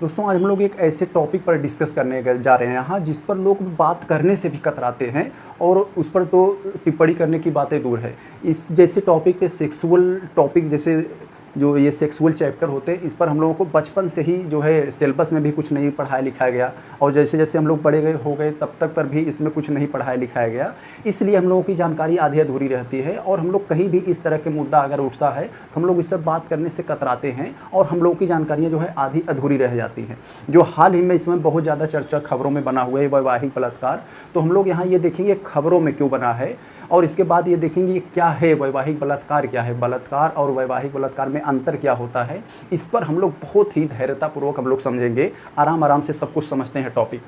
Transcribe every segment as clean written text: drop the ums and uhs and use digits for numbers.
दोस्तों आज हम लोग एक ऐसे टॉपिक पर डिस्कस करने जा रहे हैं यहाँ, जिस पर लोग बात करने से भी कतराते हैं और उस पर तो टिप्पणी करने की बातें दूर है। इस जैसे टॉपिक पे सेक्सुअल टॉपिक, जैसे जो ये सेक्सुअल चैप्टर होते हैं, इस पर हम लोगों को बचपन से ही जो है सिलेबस में भी कुछ नहीं पढ़ाया लिखाया गया, और जैसे जैसे हम लोग बड़े गए हो गए तब तक पर भी इसमें कुछ नहीं पढ़ाया लिखाया गया। इसलिए हम लोगों की जानकारी आधी अधूरी रहती है, और हम लोग कहीं भी इस तरह के मुद्दा अगर उठता है तो हम लोग इस पर बात करने से कतराते हैं और हम लोगों की जानकारियाँ जो है आधी अधूरी रह जाती हैं। जो हाल ही में इसमें बहुत ज़्यादा चर्चा खबरों में बना हुआ है वैवाहिक बलात्कार, तो हम लोग यहाँ ये देखेंगे खबरों में क्यों बना है, और इसके बाद ये देखेंगे क्या है वैवाहिक बलात्कार, क्या है बलात्कार और वैवाहिक बलात्कार में अंतर क्या होता है। इस पर हम लोग बहुत ही धैर्यतापूर्वक हम लोग समझेंगे, आराम आराम से सब कुछ समझते हैं टॉपिक।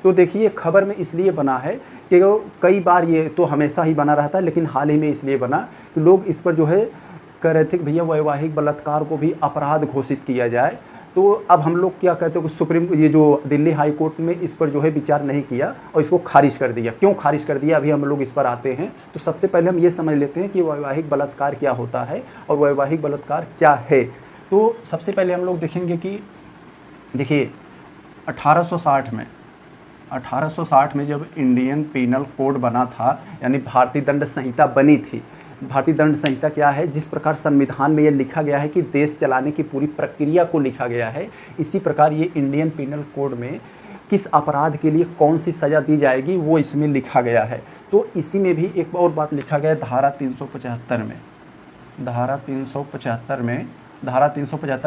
तो देखिए खबर में इसलिए बना है कि कई बार ये तो हमेशा ही बना रहता है, लेकिन हाल ही में इसलिए बना कि लोग इस पर जो है कह रहे थे कि भैया वैवाहिक बलात्कार को भी अपराध घोषित किया जाए। तो अब हम लोग क्या कहते हैं कि ये जो दिल्ली हाई कोर्ट में इस पर जो है विचार नहीं किया और इसको खारिज कर दिया। क्यों खारिज कर दिया, अभी हम लोग इस पर आते हैं। तो सबसे पहले हम ये समझ लेते हैं कि वैवाहिक बलात्कार क्या होता है और वैवाहिक बलात्कार क्या है। तो सबसे पहले हम लोग देखेंगे कि देखिए 1860 में जब इंडियन पीनल कोड बना था, यानी भारतीय दंड संहिता बनी थी। भारतीय दंड संहिता क्या है, जिस प्रकार संविधान में ये लिखा गया है कि देश चलाने की पूरी प्रक्रिया को लिखा गया है, इसी प्रकार ये इंडियन पीनल कोड में किस अपराध के लिए कौन सी सज़ा दी जाएगी वो इसमें लिखा गया है। तो इसी में भी एक और बात लिखा गया है धारा 375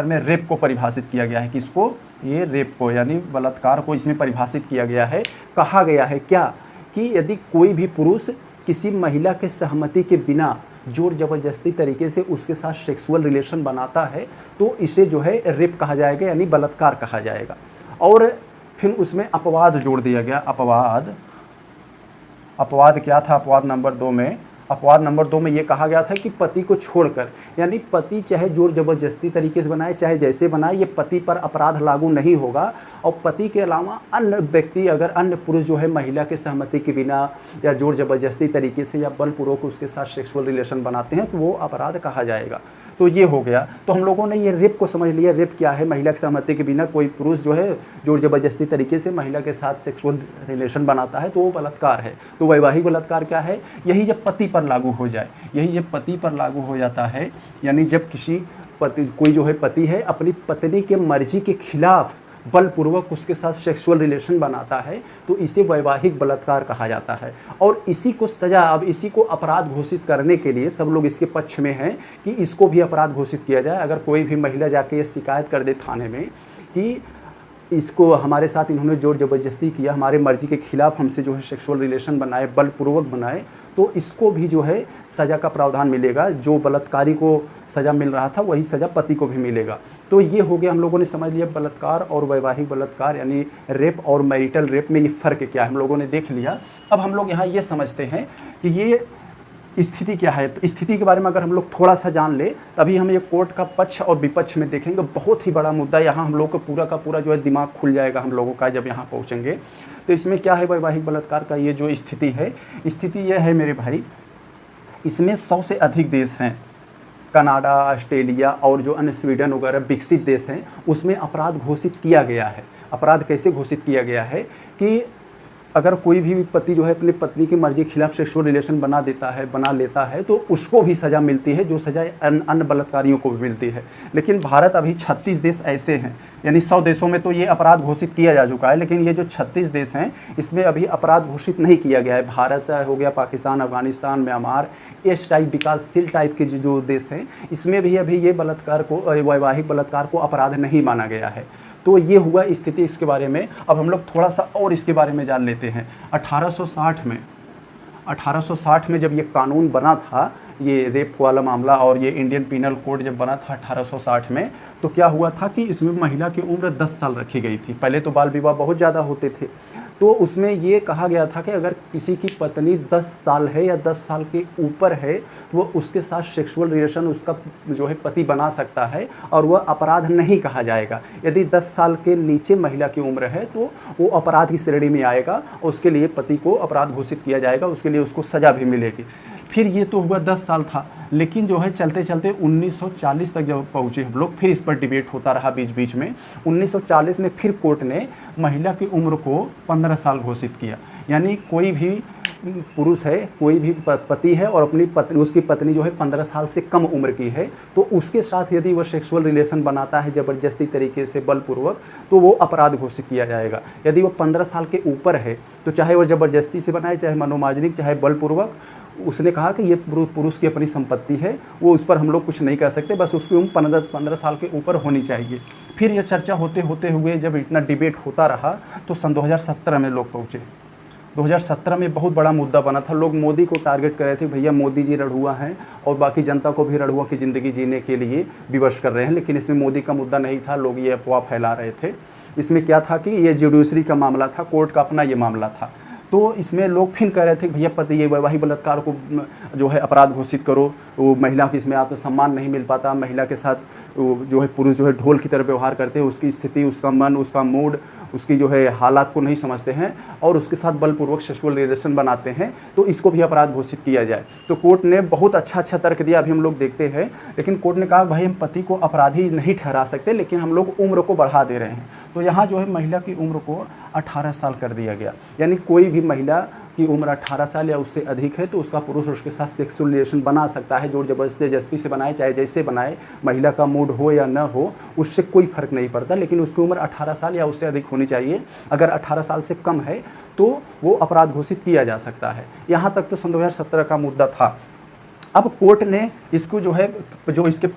में रेप को परिभाषित किया गया है। किसको, ये रेप को यानी बलात्कार को इसमें परिभाषित किया गया है। कहा गया है क्या कि यदि कोई भी पुरुष किसी महिला के सहमति के बिना जोर ज़बरदस्ती तरीके से उसके साथ सेक्सुअल रिलेशन बनाता है तो इसे जो है रेप कहा जाएगा, यानी बलात्कार कहा जाएगा। और फिर उसमें अपवाद जोड़ दिया गया। अपवाद क्या था, अपवाद नंबर 2 में ये कहा गया था कि पति को छोड़कर, यानी पति चाहे जोर ज़बरदस्ती तरीके से बनाए चाहे जैसे बनाए, ये पति पर अपराध लागू नहीं होगा। और पति के अलावा अन्य व्यक्ति, अगर अन्य पुरुष जो है महिला के सहमति के बिना या जोर ज़बरदस्ती तरीके से या बलपूर्वक उसके साथ सेक्सुअल रिलेशन बनाते हैं तो वो अपराध कहा जाएगा। तो ये हो गया। तो हम लोगों ने ये रेप को समझ लिया। रेप क्या है, महिला की सहमति के बिना कोई पुरुष जो है जोर ज़बरदस्ती तरीके से महिला के साथ सेक्सुअल रिलेशन बनाता है तो वो बलात्कार है। तो वैवाहिक बलात्कार क्या है, यही जब पति पर लागू हो जाए, यही जब पति पर लागू हो जाता है, यानी जब कोई जो है पति है अपनी पत्नी के मर्जी के खिलाफ बलपूर्वक उसके साथ सेक्सुअल रिलेशन बनाता है तो इसे वैवाहिक बलात्कार कहा जाता है। और इसी को सज़ा, अब इसी को अपराध घोषित करने के लिए सब लोग इसके पक्ष में हैं कि इसको भी अपराध घोषित किया जाए। अगर कोई भी महिला जाके ये शिकायत कर दे थाने में कि इसको हमारे साथ इन्होंने जोर ज़बरदस्ती किया, हमारे मर्जी के खिलाफ हमसे जो है सेक्सुअल रिलेशन बनाए, बलपूर्वक बनाए, तो इसको भी जो है सज़ा का प्रावधान मिलेगा। जो बलात्कारी को सज़ा मिल रहा था वही सज़ा पति को भी मिलेगा। तो ये हो गया, हम लोगों ने समझ लिया बलात्कार और वैवाहिक बलात्कार यानी रेप और मैरिटल रेप में ये फ़र्क क्या है, हम लोगों ने देख लिया। अब हम लोग यहाँ ये समझते हैं कि ये स्थिति क्या है। तो स्थिति के बारे में अगर हम लोग थोड़ा सा जान ले तभी हम ये कोर्ट का पक्ष और विपक्ष में देखेंगे। बहुत ही बड़ा मुद्दा, यहाँ हम लोग को पूरा का पूरा जो है दिमाग खुल जाएगा हम लोगों का जब यहाँ पहुँचेंगे। तो इसमें क्या है, वैवाहिक बलात्कार का ये जो स्थिति है, स्थिति यह है मेरे भाई, इसमें 100 से अधिक देश हैं, कनाडा, ऑस्ट्रेलिया और जो अन्य स्वीडन वगैरह विकसित देश हैं, उसमें अपराध घोषित किया गया है। अपराध कैसे घोषित किया गया है कि अगर कोई भी पति जो है अपनी पत्नी की मर्जी के खिलाफ सेक्सुअल रिलेशन बना लेता है तो उसको भी सज़ा मिलती है, जो सज़ा अन्य बलात्कारियों को भी मिलती है। लेकिन भारत अभी 36 देश ऐसे हैं, यानी 100 देशों में तो ये अपराध घोषित किया जा चुका है, लेकिन ये जो 36 देश हैं इसमें अभी अपराध घोषित नहीं किया गया है। भारत हो गया, पाकिस्तान, अफगानिस्तान, म्यांमार, इस टाइप विकासशील टाइप के जो देश हैं, इसमें भी अभी ये बलात्कार को, वैवाहिक बलात्कार को अपराध नहीं माना गया है। तो ये हुआ स्थिति इसके बारे में। अब हम लोग थोड़ा सा और इसके बारे में जान लेते हैं। 1860 में जब ये कानून बना था, ये रेप वाला मामला, और ये इंडियन पीनल कोड जब बना था 1860 में, तो क्या हुआ था कि इसमें महिला की उम्र 10 साल रखी गई थी। पहले तो बाल विवाह बहुत ज़्यादा होते थे, तो उसमें ये कहा गया था कि अगर किसी की पत्नी 10 साल है या 10 साल के ऊपर है तो वो उसके साथ सेक्सुअल रिलेशन उसका जो है पति बना सकता है और वह अपराध नहीं कहा जाएगा। यदि 10 साल के नीचे महिला की उम्र है तो वो अपराध की श्रेणी में आएगा और उसके लिए पति को अपराध घोषित किया जाएगा, उसके लिए उसको सज़ा भी मिलेगी। फिर ये तो हुआ 10 साल था, लेकिन जो है चलते चलते 1940 तक जब पहुँचे हम लोग, फिर इस पर डिबेट होता रहा बीच बीच में। 1940 में फिर कोर्ट ने महिला की उम्र को 15 साल घोषित किया। यानी कोई भी पुरुष है, कोई भी पति है और अपनी पत्नी, उसकी पत्नी जो है 15 साल से कम उम्र की है, तो उसके साथ यदि वह सेक्सुअल रिलेशन बनाता है ज़बरदस्ती तरीके से बलपूर्वक, तो वो अपराध घोषित किया जाएगा। यदि वो 15 साल के ऊपर है तो चाहे वो ज़बरदस्ती से बनाए, चाहे मनोमार्जनिक, चाहे बलपूर्वक, उसने कहा कि ये पुरुष की अपनी संपत्ति है, वो उस पर हम लोग कुछ नहीं कर सकते, बस उसकी उम्र 15 साल के ऊपर होनी चाहिए। फिर यह चर्चा होते होते हुए जब इतना डिबेट होता रहा तो सन 2017 में लोग पहुँचे। 2017 में बहुत बड़ा मुद्दा बना था। लोग मोदी को टारगेट कर रहे थे, भैया मोदी जी रड़ुआ हैं और बाकी जनता को भी रड़ुआ की ज़िंदगी जीने के लिए विवश कर रहे हैं। लेकिन इसमें मोदी का मुद्दा नहीं था, लोग ये अफवाह फैला रहे थे। इसमें क्या था कि ये जुडिशरी का मामला था, कोर्ट का अपना ये मामला था। तो इसमें लोग फिर कह रहे थे भैया पति ये वैवाहिक बलात्कार को जो है अपराध घोषित करो, वो महिला की इसमें आत्मसम्मान नहीं मिल पाता, महिला के साथ जो है पुरुष जो है ढोल की तरह व्यवहार करते हैं, उसकी स्थिति, उसका मन, उसका मूड, उसकी जो है हालात को नहीं समझते हैं और उसके साथ बलपूर्वक सेक्सुअल रिलेशन बनाते हैं, तो इसको भी अपराध घोषित किया जाए। तो कोर्ट ने बहुत अच्छा तर्क दिया, अभी हम लोग देखते हैं। लेकिन कोर्ट ने कहा भाई हम पति को अपराधी नहीं ठहरा सकते, लेकिन हम लोग उम्र को बढ़ा दे रहे हैं। तो यहाँ जो है महिला की उम्र को 18 साल कर दिया गया। यानी कोई भी महिला की उम्र 18 साल या उससे अधिक है तो उसका पुरुष उसके साथ सेक्सुअल रिलेशन बना सकता है, जोर जबरदस्ती से बनाए, चाहे जैसे बनाए, महिला का मूड हो या न हो, उससे कोई फर्क नहीं पड़ता। लेकिन उसकी उम्र 18 साल या उससे अधिक होनी चाहिए। अगर 18 साल से कम है तो वो अपराध घोषित किया जा सकता है। यहाँ तक तो सन 2017 का मुद्दा था। अब कोर्ट ने इसको जो है, जो इसके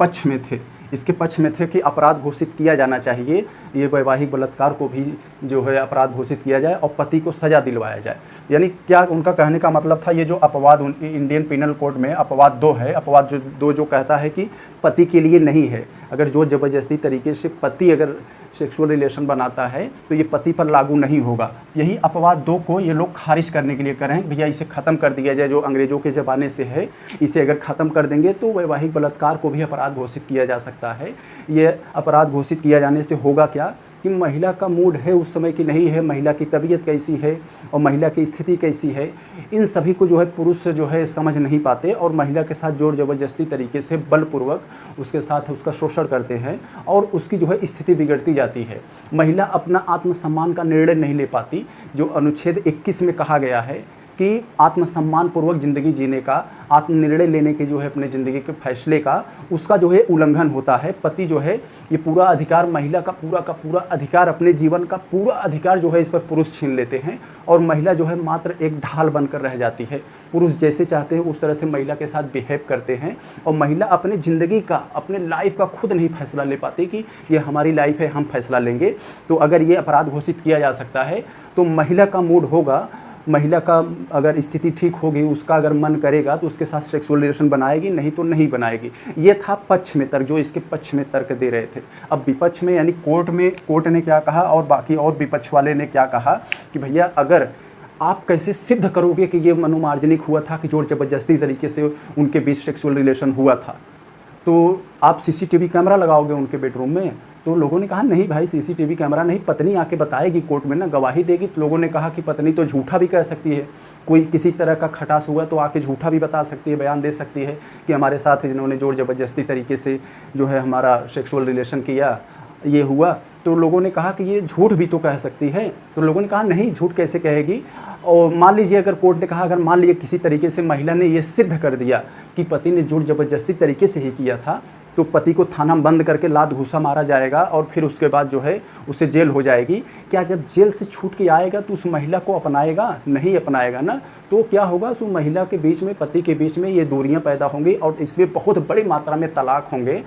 पक्ष में थे कि अपराध घोषित किया जाना चाहिए, ये वैवाहिक बलात्कार को भी जो है अपराध घोषित किया जाए और पति को सज़ा दिलवाया जाए। यानी क्या उनका कहने का मतलब था, ये जो अपवाद इंडियन पिनल कोड में अपवाद 2 है, अपवाद 2 जो कहता है कि पति के लिए नहीं है, अगर जो ज़बरदस्ती तरीके से पति अगर सेक्सुअल रिलेशन बनाता है तो ये पति पर लागू नहीं होगा। यही अपवाद 2 को ये लोग खारिज करने के लिए कर रहे हैं, भैया इसे ख़त्म कर दिया जाए, जो अंग्रेज़ों के ज़माने से है, इसे अगर ख़त्म कर देंगे तो वैवाहिक बलात्कार को भी अपराध घोषित किया जा सकता है। ये अपराध घोषित किया जाने से होगा क्या कि महिला का मूड है उस समय की नहीं है, महिला की तबीयत कैसी है और महिला की स्थिति कैसी है, इन सभी को जो है पुरुष जो है समझ नहीं पाते और महिला के साथ जोर ज़बरदस्ती तरीके से बलपूर्वक उसके साथ उसका शोषण करते हैं और उसकी जो है स्थिति बिगड़ती जाती है। महिला अपना आत्मसम्मान का निर्णय नहीं ले पाती, जो अनुच्छेद 21 में कहा गया है कि आत्मसम्मान पूर्वक ज़िंदगी जीने का, आत्मनिर्णय लेने के जो है अपने ज़िंदगी के फैसले का, उसका जो है उल्लंघन होता है। पति जो है ये पूरा अधिकार, महिला का पूरा अधिकार, अपने जीवन का पूरा अधिकार जो है इस पर पुरुष छीन लेते हैं और महिला जो है मात्र एक ढाल बनकर रह जाती है। पुरुष जैसे चाहते हैं उस तरह से महिला के साथ बिहेव करते हैं और महिला अपने ज़िंदगी का, अपने लाइफ का खुद नहीं फैसला ले पाती कि ये हमारी लाइफ है, हम फैसला लेंगे। तो अगर ये अपराध घोषित किया जा सकता है तो महिला का मूड होगा, महिला का अगर स्थिति ठीक होगी, उसका अगर मन करेगा तो उसके साथ सेक्सुअल रिलेशन बनाएगी, नहीं तो नहीं बनाएगी। ये था पक्ष में तर्क, जो इसके पक्ष में तर्क दे रहे थे। अब विपक्ष में यानी कोर्ट ने क्या कहा और बाकी और विपक्ष वाले ने क्या कहा कि भैया अगर आप कैसे सिद्ध करोगे कि ये मनोमार्जनिक हुआ था, कि जोर जबरदस्ती तरीके से उनके बीच सेक्सुअल रिलेशन हुआ था, तो आप सीसीटीवी कैमरा लगाओगे उनके बेडरूम में? तो लोगों ने कहा नहीं भाई, सीसीटीवी कैमरा नहीं, पत्नी आके बताएगी कोर्ट में ना, गवाही देगी। तो लोगों ने कहा कि पत्नी तो झूठा भी कह सकती है, कोई किसी तरह का खटास हुआ तो आके झूठा भी बता सकती है, बयान दे सकती है कि हमारे साथ जिन्होंने जोर ज़बरदस्ती तरीके से जो है हमारा सेक्सुअल रिलेशन किया, ये हुआ। तो लोगों ने कहा कि ये झूठ भी तो कह सकती है। तो लोगों ने कहा नहीं, झूठ कैसे कहेगी। और मान लीजिए अगर कोर्ट ने कहा, अगर मान लीजिए किसी तरीके से महिला ने ये सिद्ध कर दिया कि पति ने जोर ज़बरदस्ती तरीके से ही किया था, तो पति को थाना बंद करके लात घूसा मारा जाएगा और फिर उसके बाद जो है उसे जेल हो जाएगी। क्या जब जेल से छूट के आएगा तो उस महिला को अपनाएगा? नहीं अपनाएगा ना। तो क्या होगा, उस महिला के बीच में, पति के बीच में ये दूरियां पैदा होंगी और इसमें बहुत बड़ी मात्रा में तलाक होंगे,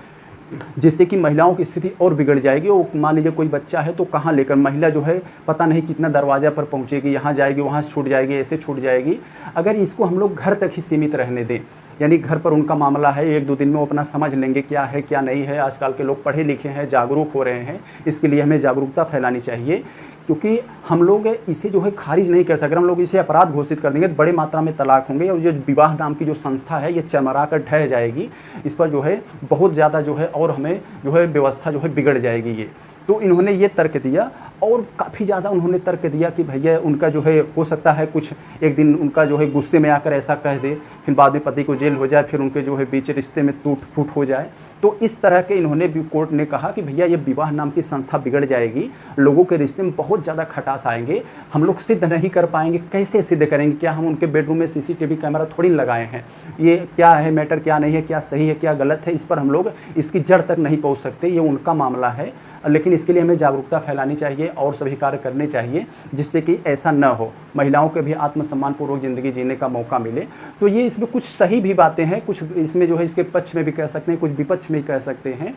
जिससे कि महिलाओं की स्थिति और बिगड़ जाएगी। और मान लीजिए कोई बच्चा है तो कहाँ लेकर महिला जो है पता नहीं कितना दरवाज़ा पर पहुँचेगी, यहाँ जाएगी, वहाँ से छूट जाएगी, ऐसे छूट जाएगी। अगर इसको हम लोग घर तक ही सीमित रहने दें, यानी घर पर उनका मामला है, 1-2 दिन में वो अपना समझ लेंगे क्या है क्या नहीं है। आजकल के लोग पढ़े लिखे हैं, जागरूक हो रहे हैं, इसके लिए हमें जागरूकता फैलानी चाहिए, क्योंकि हम लोग इसे जो है खारिज नहीं कर सकते। हम लोग इसे अपराध घोषित कर देंगे तो बड़ी मात्रा में तलाक होंगे और जो विवाह नाम की जो संस्था है ये चरमरा कर ढह जाएगी। इस पर जो है बहुत ज़्यादा जो है और हमें जो है व्यवस्था जो है बिगड़ जाएगी ये। तो इन्होंने ये तर्क दिया और काफ़ी ज़्यादा उन्होंने तर्क दिया कि भैया उनका जो है हो सकता है कुछ एक दिन उनका जो है गुस्से में आकर ऐसा कह दे, फिर बाद में पति को जेल हो जाए, फिर उनके जो है बीच रिश्ते में टूट फूट हो जाए। तो इस तरह के इन्होंने भी कोर्ट ने कहा कि भैया ये विवाह नाम की संस्था बिगड़ जाएगी, लोगों के रिश्ते में बहुत ज़्यादा खटास आएंगे, हम लोग सिद्ध नहीं कर पाएंगे। कैसे सिद्ध करेंगे? क्या हम उनके बेडरूम में CCTV कैमरा थोड़ी लगाए हैं? ये क्या है मैटर, क्या नहीं है, क्या सही है क्या गलत है, इस पर हम लोग इसकी जड़ तक नहीं पहुँच सकते, ये उनका मामला है। लेकिन इसके लिए हमें जागरूकता फैलानी चाहिए और सभी कार्य करने चाहिए जिससे कि ऐसा न हो, महिलाओं के भी आत्मसम्मानपूर्वक ज़िंदगी जीने का मौका मिले। तो ये इसमें कुछ सही भी बातें हैं, कुछ इसमें जो है इसके पक्ष में भी कह सकते हैं, कुछ विपक्ष में कह सकते हैं।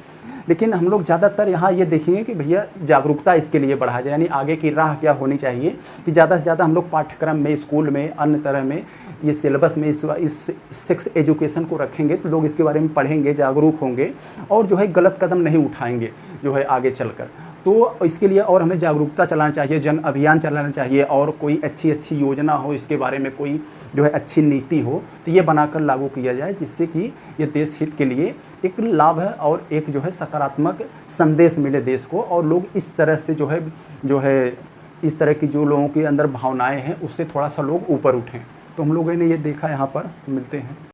लेकिन हम लोग ज़्यादातर यहाँ ये देखेंगे कि भैया जागरूकता इसके लिए बढ़ा जाए, यानी आगे की राह क्या होनी चाहिए कि ज़्यादा से ज़्यादा हम लोग पाठ्यक्रम में, स्कूल में, अन्य तरह में, ये सिलेबस में इस सेक्स एजुकेशन को रखेंगे तो लोग इसके बारे में पढ़ेंगे, जागरूक होंगे और जो है गलत कदम नहीं उठाएंगे जो है आगे चलकर। तो इसके लिए और हमें जागरूकता चलाना चाहिए, जन अभियान चलाना चाहिए और कोई अच्छी योजना हो, इसके बारे में कोई जो है अच्छी नीति हो तो ये बनाकर लागू किया जाए, जिससे कि ये देश हित के लिए एक लाभ है और एक जो है सकारात्मक संदेश मिले देश को और लोग इस तरह से जो है इस तरह की जो लोगों के अंदर भावनाएं हैं उससे थोड़ा सा लोग ऊपर उठें। तो हम लोगों ने ये देखा, यहाँ पर मिलते हैं।